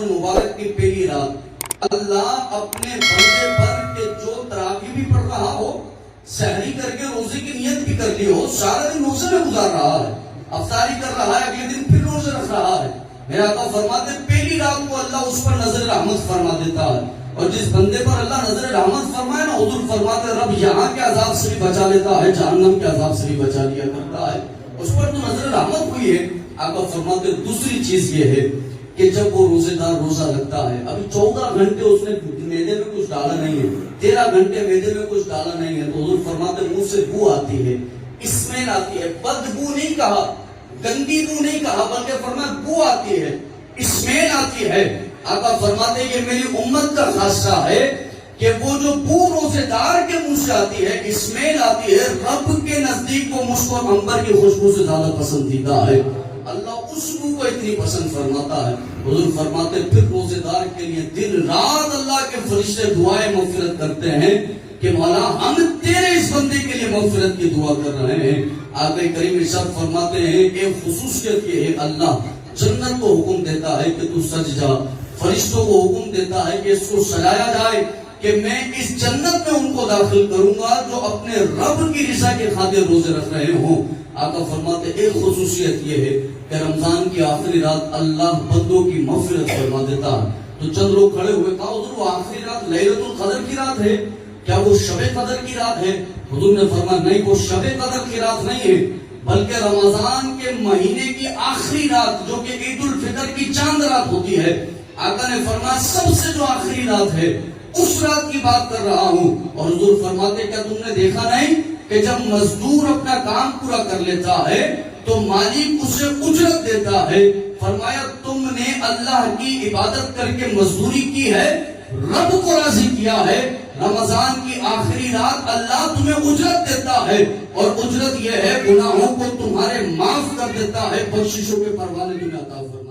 مبارک کی پہلی رات اللہ اپنے بندے پر کہ جو تراویح بھی پڑھ رہا ہو، سحری کر کے روزے کی نیت بھی کر لی ہو، سارا دن روزے میں گزار رہا ہے، افطاری کر رہا ہے، اگلے دن پھر روزے رکھ رہا ہے، میرا آقا فرماتے ہیں پہلی رات کو اللہ اس پر نظر رحمت فرما دیتا ہے، اور جس بندے پر اللہ نظر رحمت فرمائے نا، حضور فرماتے ہیں رب یہاں کے عذاب سے بھی بچا لیتا ہے، جہنم کے عذاب سے بھی بچا لیا کرتا ہے، اس پر تو نظر رحمت ہوئی ہے۔ آقا فرماتے ہیں دوسری چیز یہ ہے کہ جب وہ روزے دار روزہ لگتا ہے، ابھی 14 گھنٹے اس نے میدے میں کچھ ڈالا نہیں ہے، 13 گھنٹے میدے میں کچھ ڈالا نہیں ہے، تو حضور فرماتے ہیں منہ سے بو آتی ہے، اسمیل آتی ہے، بدبو نہیں کہا، گندی بو نہیں کہا، بلکہ فرمایا بو آتی ہے، اسمیل آتی ہے۔ آقا فرماتے ہیں یہ میری امت کا خاصہ ہے کہ وہ جو بو روزے دار کے منہ سے آتی ہے، اسمیل آتی ہے، رب کے نزدیک وہ مشک اور عنبر کی خوشبو سے زیادہ پسندیدہ ہے، اللہ اس بو کو اتنی پسند فرماتا ہے۔ حضور فرماتے پھر روزے دار کے لیے دن رات اللہ کے فرشتے دعائیں مغفرت کرتے ہیں کہ مولا ہم تیرے اس بندے کے لیے مغفرت کی دعا کر رہے ہیں۔ آقا کریم ارشاد فرماتے ہیں ایک خصوصیت یہ ہے، اللہ جنت کو حکم دیتا ہے کہ تو سج جا، فرشتوں کو حکم دیتا ہے کہ اس کو سجایا جائے کہ میں اس جنت میں ان کو داخل کروں گا جو اپنے رب کی رضا کے خاطر روزے رکھ رہے ہوں۔ آقا فرماتے ایک خصوصیت یہ ہے کہ رمضان کی آخری رات اللہ بندوں کی مغفرت فرما دیتا ہے۔ تو چند لوگ کھڑے ہوئے، کہا حضور وہ آخری رات لیلۃ القدر کی رات ہے کیا؟ وہ شب قدر کی رات ہے؟ حضور نے فرمایا نہیں، وہ شب قدر کی رات نہیں ہے، بلکہ رمضان کے مہینے کی آخری رات جو کہ عید الفطر کی چاند رات ہوتی ہے۔ آقا نے فرمایا سب سے جو آخری رات ہے اس رات کی بات کر رہا ہوں۔ اور حضور فرماتے کیا تم نے دیکھا نہیں کہ جب مزدور اپنا کام پورا کر لیتا ہے تو مالک اسے اجرت دیتا ہے؟ فرمایا تم نے اللہ کی عبادت کر کے مزدوری کی ہے، رب کو راضی کیا ہے، رمضان کی آخری رات اللہ تمہیں اجرت دیتا ہے، اور اجرت یہ ہے گناہوں کو تمہارے معاف کر دیتا ہے، بخششوں کے پروانے تمہیں عطا فرماتا ہے۔